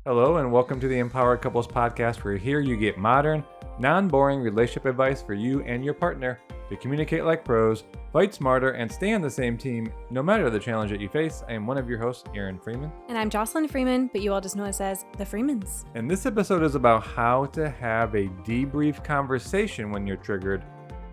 Hello and welcome to the Empowered Couples Podcast, where here you get modern, non-boring relationship advice for you and your partner to communicate like pros, fight smarter, and stay on the same team no matter the challenge that you face. I am one of your hosts, Aaron Freeman. And I'm Jocelyn Freeman, but you all just know us as the Freemans. And this episode is about how to have a debrief conversation when you're triggered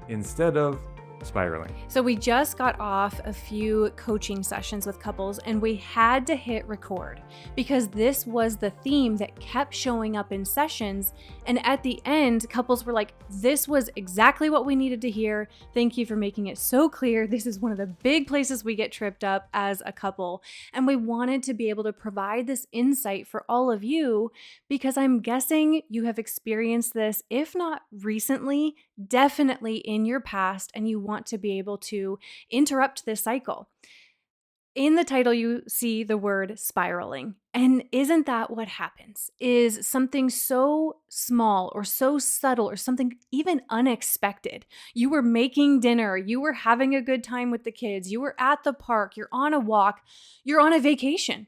instead of spiraling. So we just got off a few coaching sessions with couples and we had to hit record because this was the theme that kept showing up in sessions. And at the end, couples were like, this was exactly what we needed to hear. Thank you for making it so clear. This is one of the big places we get tripped up as a couple. And we wanted to be able to provide this insight for all of you because I'm guessing you have experienced this, if not recently, definitely in your past, and you want to be able to interrupt this cycle. In the title, you see the word spiraling. And isn't that what happens? Is something so small or so subtle or something even unexpected. You were making dinner, you were having a good time with the kids, you were at the park, you're on a walk, you're on a vacation.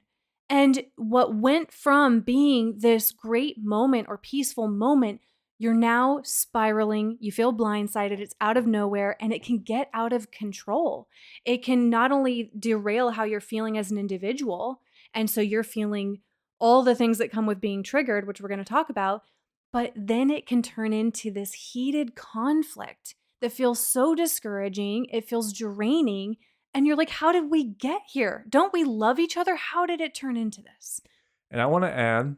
And what went from being this great moment or peaceful moment, you're now spiraling, you feel blindsided, it's out of nowhere, and it can get out of control. It can not only derail how you're feeling as an individual, and so you're feeling all the things that come with being triggered, which we're going to talk about, but then it can turn into this heated conflict that feels so discouraging, it feels draining, and you're like, how did we get here? Don't we love each other? How did it turn into this? And I want to add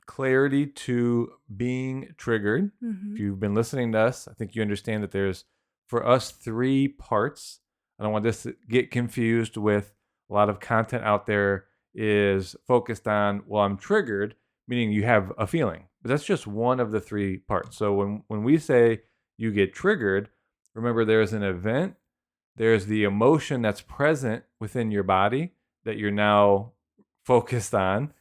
clarity to being triggered. If you've been listening to us, I think you understand that there's, for us, 3 parts. I don't want this to get confused with a lot of content out there is focused on, well, I'm triggered, meaning you have a feeling. But that's just one of the 3 parts. So when we say you get triggered, remember there's an event, there's the emotion that's present within your body that you're now focused on,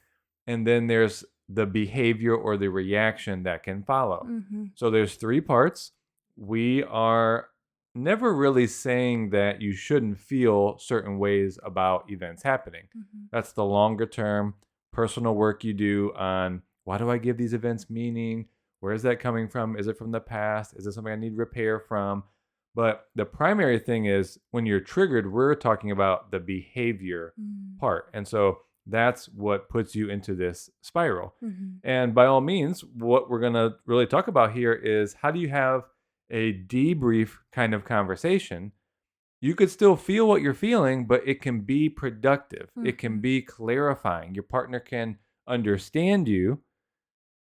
and then there's the behavior or the reaction that can follow. So there's 3 parts. We are never really saying that you shouldn't feel certain ways about events happening. That's the longer term personal work you do on, why do I give these events meaning? Where is that coming from? Is it from the past? Is it something I need repair from? But the primary thing is when you're triggered, we're talking about the behavior part. And so that's what puts you into this spiral. And by all means, what we're going to really talk about here is how do you have a debrief kind of conversation? You could still feel what you're feeling, but it can be productive. It can be clarifying. Your partner can understand you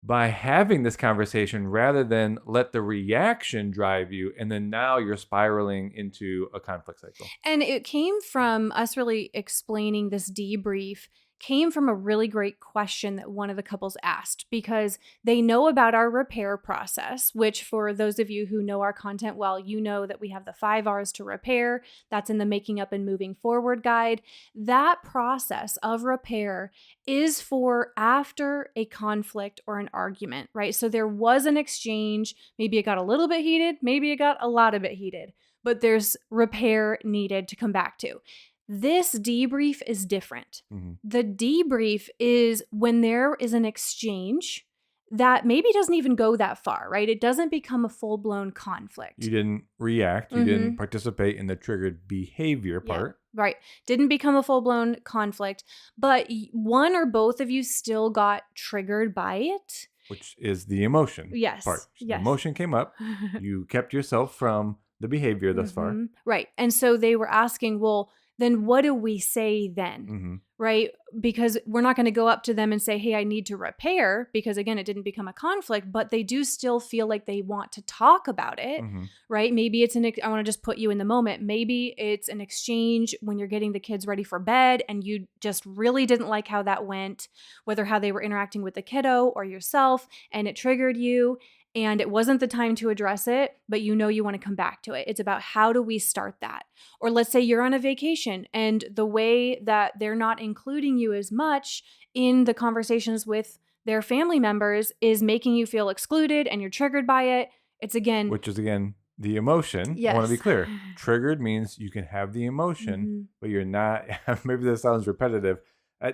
by having this conversation rather than let the reaction drive you. And then now you're spiraling into a conflict cycle. And it came from us really explaining this debrief came from a really great question that one of the couples asked because they know about our repair process, which for those of you who know our content well, you know that we have the 5 R's to repair. That's in the Making Up and Moving Forward guide. That process of repair is for after a conflict or an argument, right? So there was an exchange. Maybe it got a little bit heated. Maybe it got a lot of it heated, but there's repair needed to come back to. This debrief is different. The debrief is when there is an exchange that maybe doesn't even go that far, right? It doesn't become a full-blown conflict. You didn't react. You didn't participate in the triggered behavior part. Right. Didn't become a full-blown conflict, but one or both of you still got triggered by it. Which is the emotion part. So Yes. the emotion came up. You kept yourself from the behavior thus far. Right. And so they were asking, well, then what do we say then, right? Because we're not going to go up to them and say, hey, I need to repair, because again, it didn't become a conflict, but they do still feel like they want to talk about it, right? Maybe it's I want to just put you in the moment. Maybe it's an exchange when you're getting the kids ready for bed and you just really didn't like how that went, whether how they were interacting with the kiddo or yourself, and it triggered you. And it wasn't the time to address it, but you know you want to come back to it. It's about how do we start that? Or let's say you're on a vacation and the way that they're not including you as much in the conversations with their family members is making you feel excluded and you're triggered by it. It's again... Which is again, the emotion. Yes. I want to be clear. Triggered means you can have the emotion, but you're not... Maybe this sounds repetitive.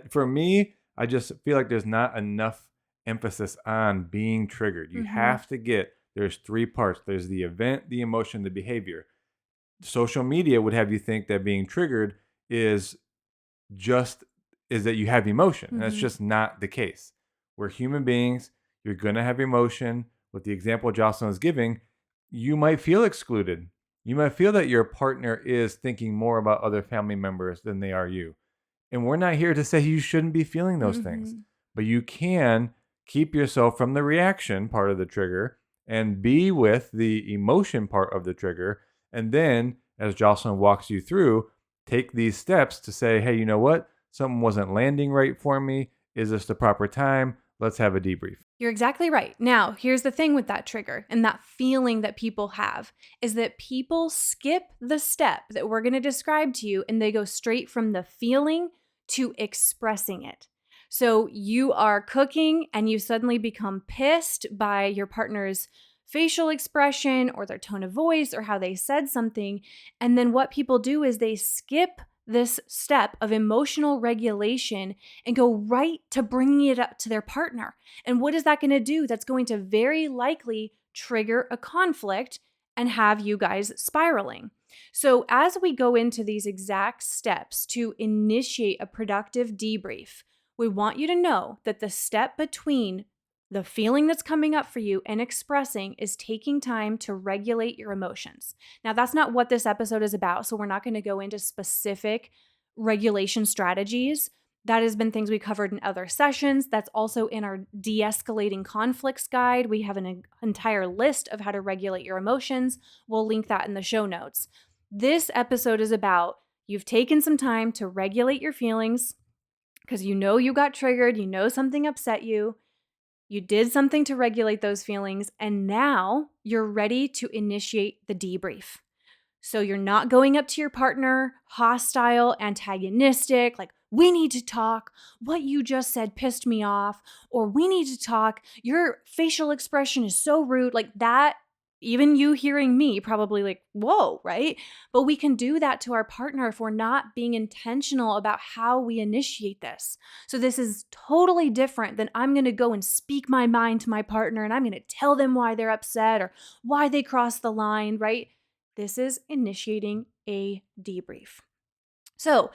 For me, I just feel like there's not enough emphasis on being triggered. You have to get, there's 3 parts. There's the event, the emotion, the behavior. Social media would have you think that being triggered is that you have emotion. And that's just not the case. We're human beings. You're going to have emotion. With the example Jocelyn is giving, you might feel excluded. You might feel that your partner is thinking more about other family members than they are you. And we're not here to say you shouldn't be feeling those things, but you can keep yourself from the reaction part of the trigger and be with the emotion part of the trigger. And then, as Jocelyn walks you through, take these steps to say, hey, you know what? Something wasn't landing right for me. Is this the proper time? Let's have a debrief. You're exactly right. Now, here's the thing with that trigger and that feeling that people have is that people skip the step that we're going to describe to you and they go straight from the feeling to expressing it. So you are cooking and you suddenly become pissed by your partner's facial expression or their tone of voice or how they said something. And then what people do is they skip this step of emotional regulation and go right to bringing it up to their partner. And what is that going to do? That's going to very likely trigger a conflict and have you guys spiraling. So as we go into these exact steps to initiate a productive debrief, we want you to know that the step between the feeling that's coming up for you and expressing is taking time to regulate your emotions. Now, that's not what this episode is about, so we're not going to go into specific regulation strategies. That has been things we covered in other sessions. That's also in our De-escalating Conflicts guide. We have an entire list of how to regulate your emotions. We'll link that in the show notes. This episode is about you've taken some time to regulate your feelings because you know you got triggered, you know something upset you. You did something to regulate those feelings, and now you're ready to initiate the debrief. So you're not going up to your partner hostile, antagonistic, like, we need to talk. What you just said pissed me off. Or we need to talk. Your facial expression is so rude. Like that, even you hearing me probably like, whoa, right? But we can do that to our partner if we're not being intentional about how we initiate this. So this is totally different than I'm going to go and speak my mind to my partner and I'm going to tell them why they're upset or why they crossed the line, right? This is initiating a debrief. So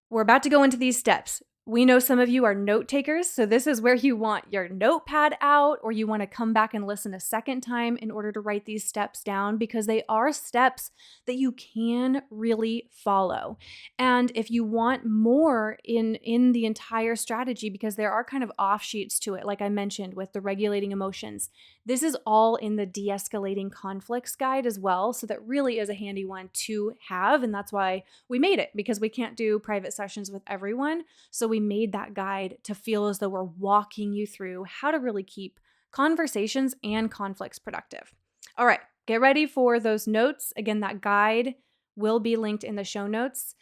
we're about to go into these steps. We know some of you are note takers, so this is where you want your notepad out or you want to come back and listen a second time in order to write these steps down because they are steps that you can really follow. And if you want more in the entire strategy, because there are kind of offshoots to it, like I mentioned with the regulating emotions, this is all in the De-escalating Conflicts guide as well. So that really is a handy one to have. And that's why we made it, because we can't do private sessions with everyone. So we made that guide to feel as though we're walking you through how to really keep conversations and conflicts productive. All right, get ready for those notes. Again, that guide will be linked in the show notes.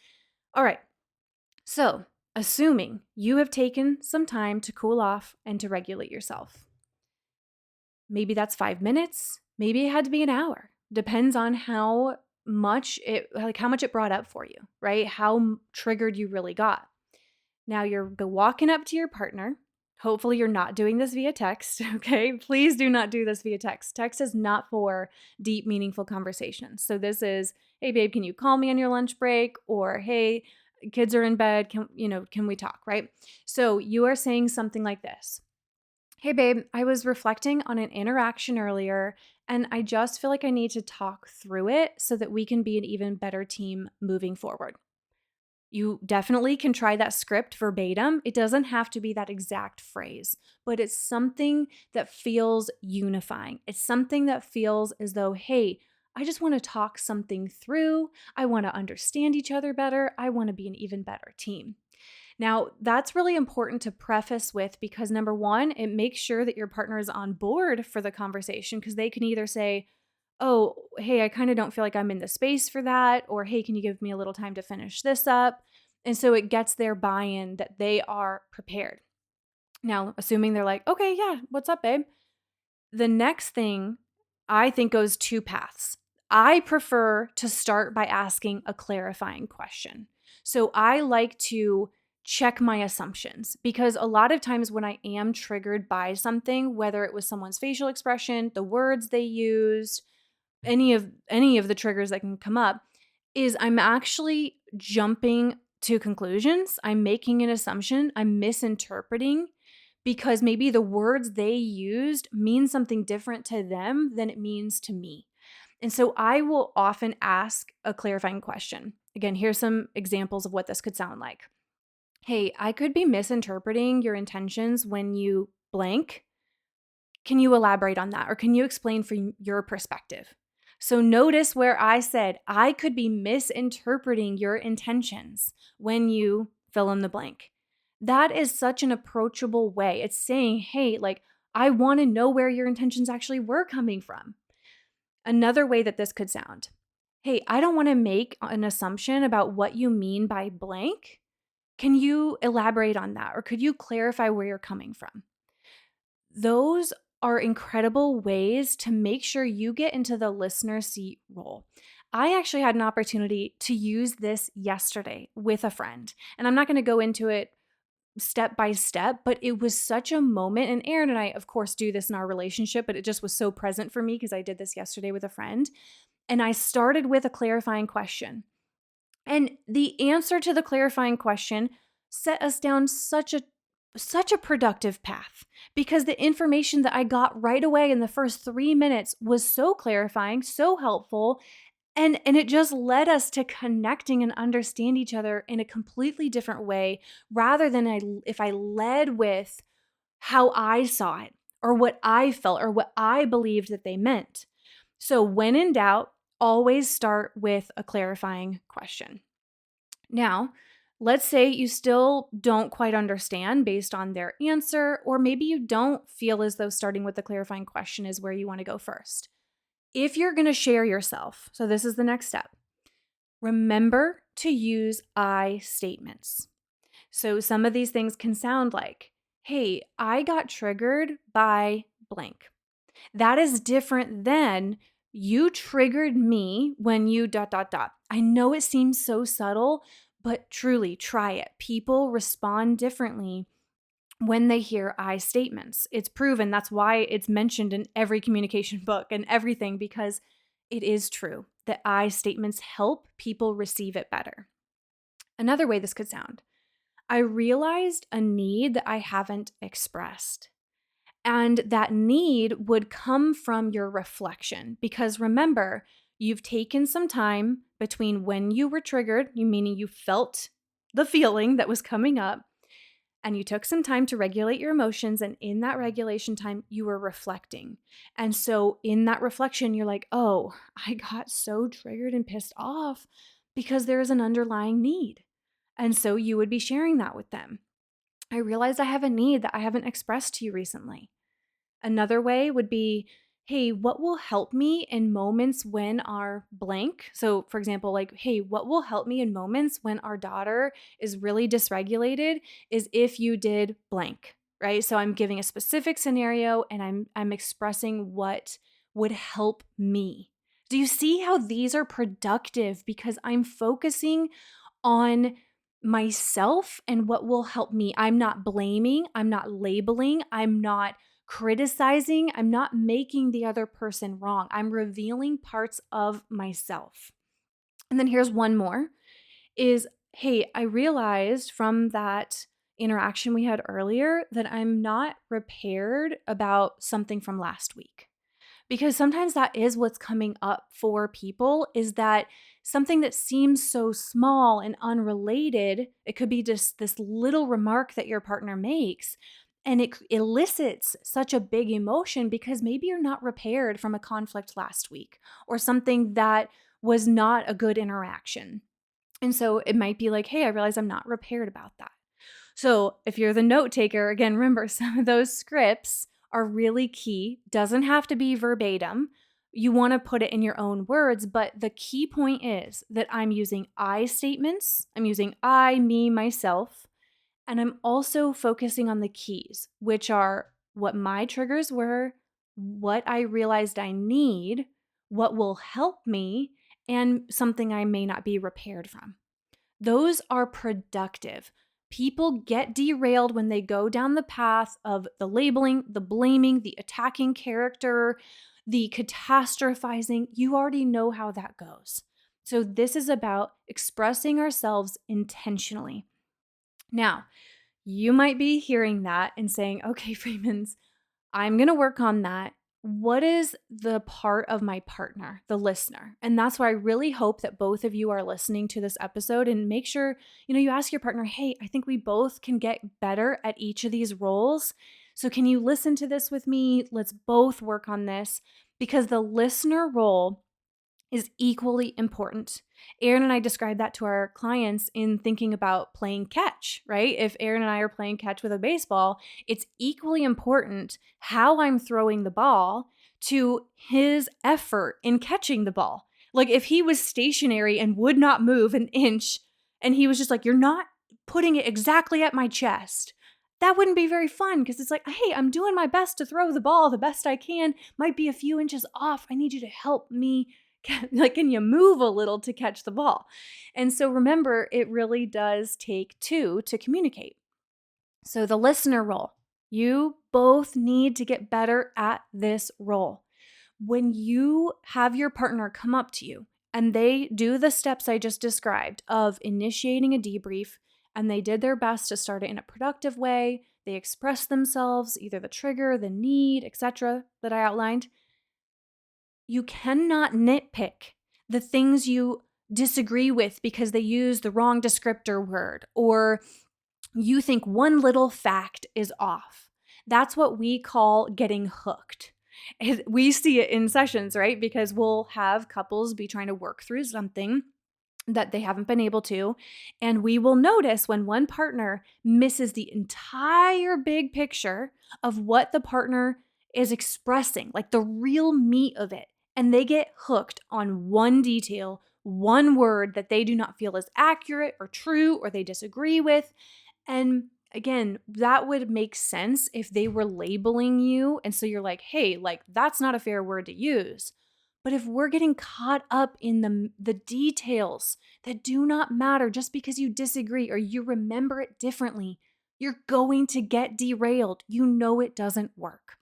All right, so assuming you have taken some time to cool off and to regulate yourself. Maybe that's 5 minutes. Maybe it had to be an hour. Depends on how much it brought up for you, right? How triggered you really got. Now you're walking up to your partner. Hopefully you're not doing this via text, okay? Please do not do this via text. Text is not for deep, meaningful conversations. So this is, hey babe, can you call me on your lunch break? Or hey, kids are in bed, can we talk, right? So you are saying something like this. Hey babe, I was reflecting on an interaction earlier and I just feel like I need to talk through it so that we can be an even better team moving forward. You definitely can try that script verbatim. It doesn't have to be that exact phrase, but it's something that feels unifying. It's something that feels as though, hey, I just want to talk something through. I want to understand each other better. I want to be an even better team. Now, that's really important to preface with because number one, it makes sure that your partner is on board for the conversation because they can either say, oh, hey, I kind of don't feel like I'm in the space for that, or hey, can you give me a little time to finish this up? And so it gets their buy-in that they are prepared. Now, assuming they're like, okay, yeah, what's up, babe? The next thing I think goes 2 paths. I prefer to start by asking a clarifying question. So I like to check my assumptions, because a lot of times when I am triggered by something, whether it was someone's facial expression, the words they used, any of the triggers that can come up, is I'm actually jumping to conclusions. I'm making an assumption. I'm misinterpreting because maybe the words they used mean something different to them than it means to me. And so I will often ask a clarifying question. Again, here's some examples of what this could sound like. Hey, I could be misinterpreting your intentions when you blank. Can you elaborate on that? Or can you explain from your perspective? So notice where I said, I could be misinterpreting your intentions when you fill in the blank. That is such an approachable way. It's saying, hey, like, I want to know where your intentions actually were coming from. Another way that this could sound, hey, I don't want to make an assumption about what you mean by blank. Can you elaborate on that? Or could you clarify where you're coming from? Those are incredible ways to make sure you get into the listener seat role. I actually had an opportunity to use this yesterday with a friend, and I'm not going to go into it step by step, but it was such a moment. And Aaron and I, of course, do this in our relationship, but it just was so present for me because I did this yesterday with a friend. And I started with a clarifying question. And the answer to the clarifying question set us down such a productive path, because the information that I got right away in the first 3 minutes was so clarifying, so helpful, and it just led us to connecting and understand each other in a completely different way, rather than if I led with how I saw it or what I felt or what I believed that they meant. So when in doubt, always start with a clarifying question. Now, let's say you still don't quite understand based on their answer, or maybe you don't feel as though starting with the clarifying question is where you want to go first. If you're going to share yourself, so this is the next step, remember to use I statements. So some of these things can sound like, hey, I got triggered by blank. That is different than you triggered me when you ... I know it seems so subtle, but truly try it. People respond differently when they hear I statements. It's proven. That's why it's mentioned in every communication book and everything, because it is true that I statements help people receive it better. Another way this could sound, I realized a need that I haven't expressed. And that need would come from your reflection, because remember, you've taken some time between when you were triggered, meaning you felt the feeling that was coming up, and you took some time to regulate your emotions. And in that regulation time, you were reflecting. And so in that reflection, you're like, oh, I got so triggered and pissed off because there is an underlying need. And so you would be sharing that with them. I realized I have a need that I haven't expressed to you recently. Another way would be, hey, what will help me in moments when our blank? So, for example, like, hey, what will help me in moments when our daughter is really dysregulated is if you did blank, right? So I'm giving a specific scenario and I'm expressing what would help me. Do you see how these are productive? Because I'm focusing on myself and what will help me. I'm not blaming, I'm not labeling, I'm not criticizing, I'm not making the other person wrong. I'm revealing parts of myself. And then here's one more is, hey, I realized from that interaction we had earlier that I'm not repaired about something from last week. Because sometimes that is what's coming up for people, is that something that seems so small and unrelated, it could be just this little remark that your partner makes, and it elicits such a big emotion because maybe you're not repaired from a conflict last week or something that was not a good interaction. And so it might be like, hey, I realize I'm not repaired about that. So if you're the note taker, again, remember some of those scripts are really key. Doesn't have to be verbatim. You want to put it in your own words, but the key point is that I'm using I statements. I'm using I, me, myself, and I'm also focusing on the keys, which are what my triggers were, what I realized I need, what will help me, and something I may not be repaired from. Those are productive. People get derailed when they go down the path of the labeling, the blaming, the attacking character, the catastrophizing. You already know how that goes. So this is about expressing ourselves intentionally. Now, you might be hearing that and saying, okay, Freemans, I'm going to work on that. What is the part of my partner, the listener? And that's why I really hope that both of you are listening to this episode and make sure, you ask your partner, hey, I think we both can get better at each of these roles. So can you listen to this with me? Let's both work on this, because the listener role is equally important. Aaron and I describe that to our clients in thinking about playing catch, right? If Aaron and I are playing catch with a baseball, it's equally important how I'm throwing the ball to his effort in catching the ball. Like if he was stationary and would not move an inch and he was just like, you're not putting it exactly at my chest, that wouldn't be very fun, because it's like, hey, I'm doing my best to throw the ball the best I can, might be a few inches off. I need you to help me. Like, can you move a little to catch the ball? And so remember, it really does take two to communicate. So the listener role, you both need to get better at this role. When you have your partner come up to you and they do the steps I just described of initiating a debrief, and they did their best to start it in a productive way, they express themselves, either the trigger, the need, etc., that I outlined, you cannot nitpick the things you disagree with because they use the wrong descriptor word, or you think one little fact is off. That's what we call getting hooked. We see it in sessions, right? Because we'll have couples be trying to work through something that they haven't been able to. And we will notice when one partner misses the entire big picture of what the partner is expressing, like the real meat of it, and they get hooked on one detail, one word that they do not feel is accurate or true, or they disagree with. And again, that would make sense if they were labeling you. And so you're like, hey, like that's not a fair word to use. But if we're getting caught up in the details that do not matter just because you disagree or you remember it differently, you're going to get derailed. You know it doesn't work.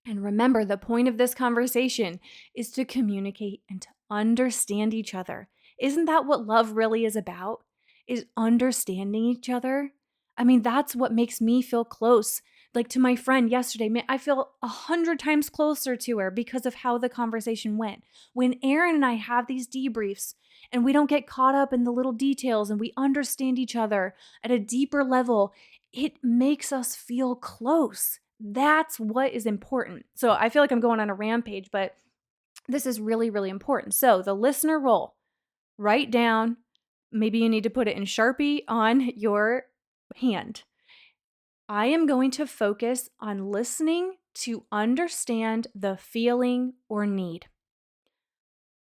And remember, the point of this conversation is to communicate and to understand each other. Isn't that what love really is about? Is understanding each other? I mean, that's what makes me feel close. Like to my friend yesterday, man, I feel 100 times closer to her because of how the conversation went. When Aaron and I have these debriefs and we don't get caught up in the little details and we understand each other at a deeper level, it makes us feel close. That's what is important. So I feel like I'm going on a rampage, but this is really, really important. So the listener role, write down, maybe you need to put it in Sharpie on your hand. I am going to focus on listening to understand the feeling or need.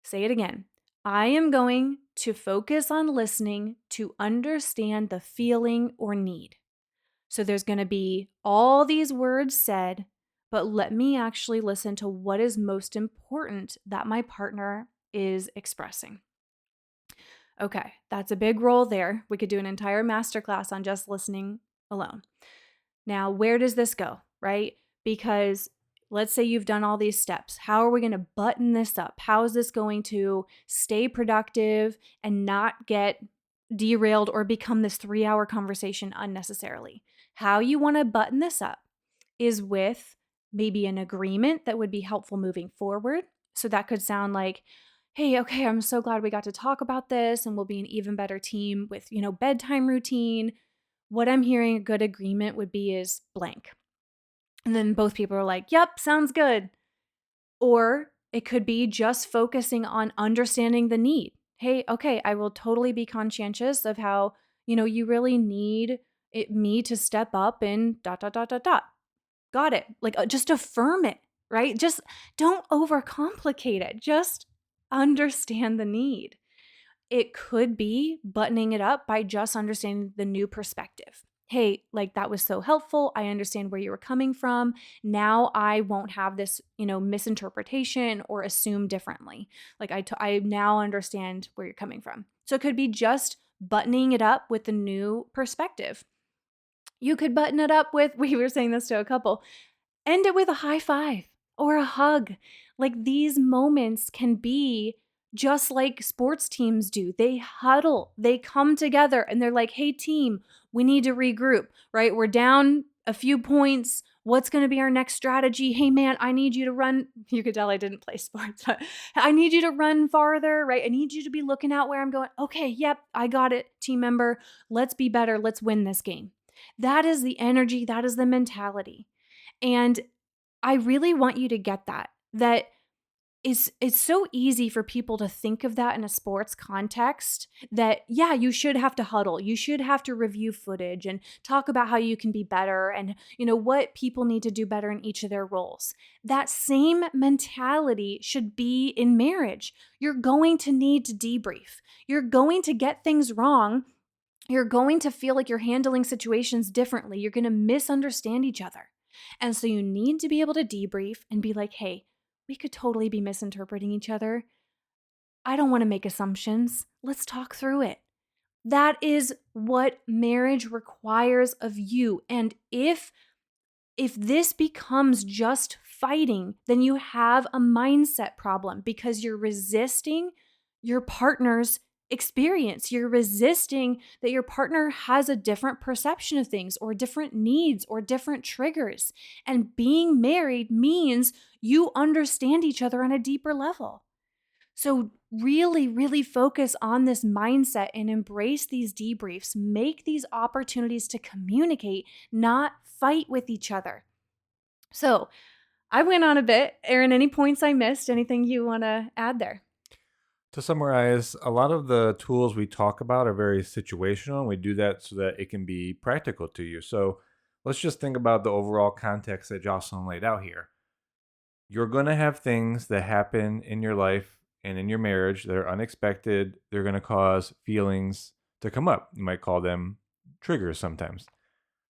Say it again. I am going to focus on listening to understand the feeling or need. So there's going to be all these words said, but let me actually listen to what is most important that my partner is expressing. Okay, that's a big role there. We could do an entire masterclass on just listening alone. Now, where does this go, right? Because let's say you've done all these steps. How are we going to button this up? How is this going to stay productive and not get derailed or become this 3-hour conversation unnecessarily? How you want to button this up is with maybe an agreement that would be helpful moving forward. So that could sound like, hey, okay, I'm so glad we got to talk about this and we'll be an even better team with, bedtime routine. What I'm hearing a good agreement would be is blank. And then both people are like, yep, sounds good. Or it could be just focusing on understanding the need. Hey, okay, I will totally be conscientious of how, you really need me to step up and ... Got it. Like just affirm it, right? Just don't overcomplicate it. Just understand the need. It could be buttoning it up by just understanding the new perspective. Hey, like that was so helpful. I understand where you were coming from. Now I won't have this, misinterpretation or assume differently. Like I now understand where you're coming from. So it could be just buttoning it up with a new perspective. You could button it up with, we were saying this to a couple, end it with a high five or a hug. Like these moments can be just like sports teams do. They huddle, they come together and they're like, hey, team, we need to regroup, right? We're down a few points. What's going to be our next strategy? Hey, man, I need you to run. You could tell I didn't play sports, but I need you to run farther, right? I need you to be looking out where I'm going. Okay, yep, I got it, team member. Let's be better. Let's win this game. That is the energy. That is the mentality. And I really want you to get that it's so easy for people to think of that in a sports context that, yeah, you should have to huddle. You should have to review footage and talk about how you can be better and, what people need to do better in each of their roles. That same mentality should be in marriage. You're going to need to debrief. You're going to get things wrong. You're going to feel like you're handling situations differently. You're going to misunderstand each other. And so you need to be able to debrief and be like, hey, we could totally be misinterpreting each other. I don't want to make assumptions. Let's talk through it. That is what marriage requires of you. And if this becomes just fighting, then you have a mindset problem because you're resisting your partner's experience. You're resisting that your partner has a different perception of things or different needs or different triggers. And being married means you understand each other on a deeper level. So really, really focus on this mindset and embrace these debriefs. Make these opportunities to communicate, not fight with each other. So I went on a bit. Erin, any points I missed? Anything you want to add there? To summarize, a lot of the tools we talk about are very situational, and we do that so that it can be practical to you. So let's just think about the overall context that Jocelyn laid out here. You're going to have things that happen in your life and in your marriage that are unexpected. They're going to cause feelings to come up. You might call them triggers sometimes.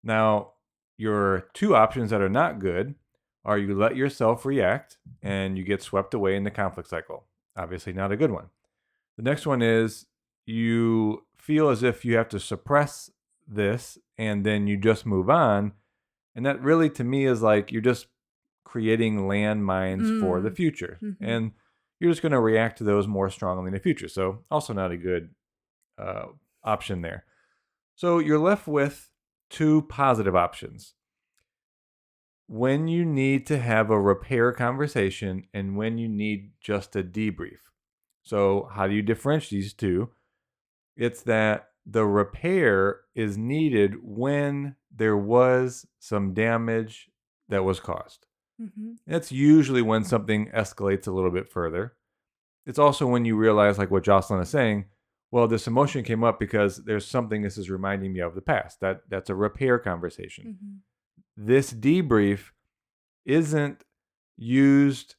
Now, your two options that are not good are you let yourself react and you get swept away in the conflict cycle. Obviously not a good one. The next one is you feel as if you have to suppress this and then you just move on. And that really, to me, is like you're just creating landmines for the future. Mm-hmm. And you're just going to react to those more strongly in the future. So also not a good option there. So you're left with two positive options. When you need to have a repair conversation and when you need just a debrief. So how do you differentiate these two? It's that the repair is needed when there was some damage that was caused. Mm-hmm. That's usually when something escalates a little bit further. It's also when you realize, like what Jocelyn is saying, well, this emotion came up because there's something this is reminding me of the past. That's a repair conversation. Mm-hmm. This debrief isn't used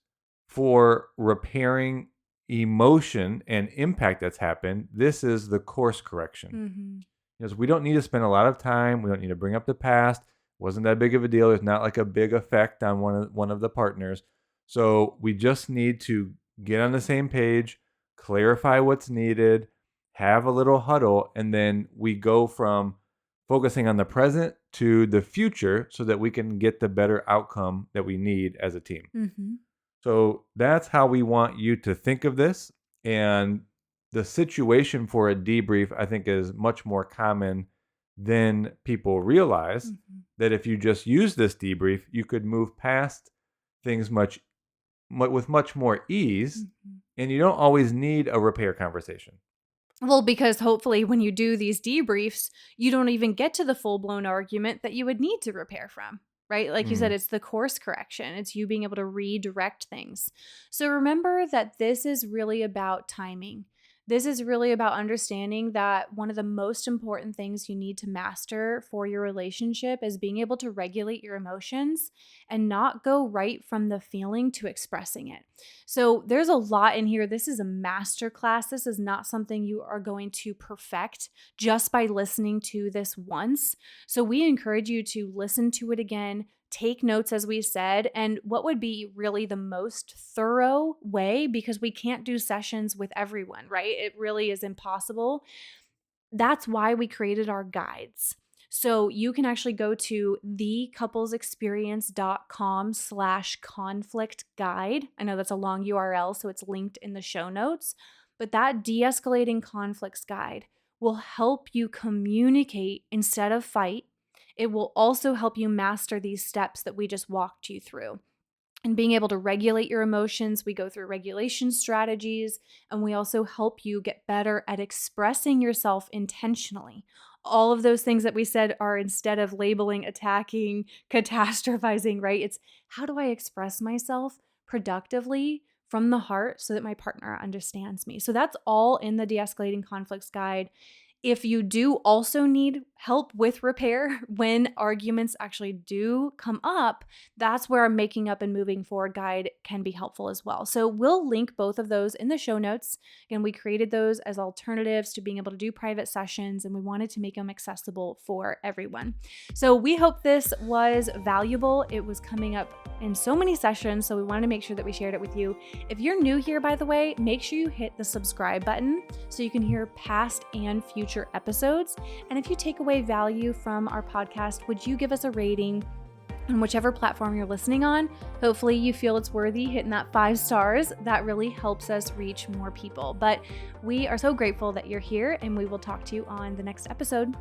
for repairing emotion and impact that's happened. This is the course correction. Mm-hmm. Because we don't need to spend a lot of time. We don't need to bring up the past. Wasn't that big of a deal. There's not like a big effect on one of the partners. So we just need to get on the same page, clarify what's needed, have a little huddle, and then we go from focusing on the present to the future so that we can get the better outcome that we need as a team. Mm-hmm. So that's how we want you to think of this. And the situation for a debrief, I think, is much more common than people realize. Mm-hmm. That if you just use this debrief, you could move past things with much more ease. Mm-hmm. And you don't always need a repair conversation. Well, because hopefully when you do these debriefs, you don't even get to the full-blown argument that you would need to repair from, right? Like you said, it's the course correction. It's you being able to redirect things. So remember that this is really about timing. This is really about understanding that one of the most important things you need to master for your relationship is being able to regulate your emotions and not go right from the feeling to expressing it. So there's a lot in here. This is a master class. This is not something you are going to perfect just by listening to this once. So we encourage you to listen to it again, take notes, as we said, and what would be really the most thorough way, because we can't do sessions with everyone, right? It really is impossible. that's why we created our guides. So you can actually go to thecouplesexperience.com/conflict guide. I know that's a long URL, so it's linked in the show notes. But that de-escalating conflicts guide will help you communicate instead of fight. It will also help you master these steps that we just walked you through. And being able to regulate your emotions, we go through regulation strategies, and we also help you get better at expressing yourself intentionally. All of those things that we said are, instead of labeling, attacking, catastrophizing, right? It's how do I express myself productively from the heart so that my partner understands me? So that's all in the De-escalating conflicts guide. If you do also need help with repair when arguments actually do come up, that's where our Making Up and Moving Forward guide can be helpful as well. So we'll link both of those in the show notes. Again, we created those as alternatives to being able to do private sessions, and we wanted to make them accessible for everyone. So we hope this was valuable. It was coming up in so many sessions, so we wanted to make sure that we shared it with you. If you're new here, by the way, make sure you hit the subscribe button so you can hear past and future episodes. And if you take away value from our podcast, would you give us a rating on whichever platform you're listening on? Hopefully you feel it's worthy hitting that 5 stars. That really helps us reach more people. But we are so grateful that you're here, and we will talk to you on the next episode.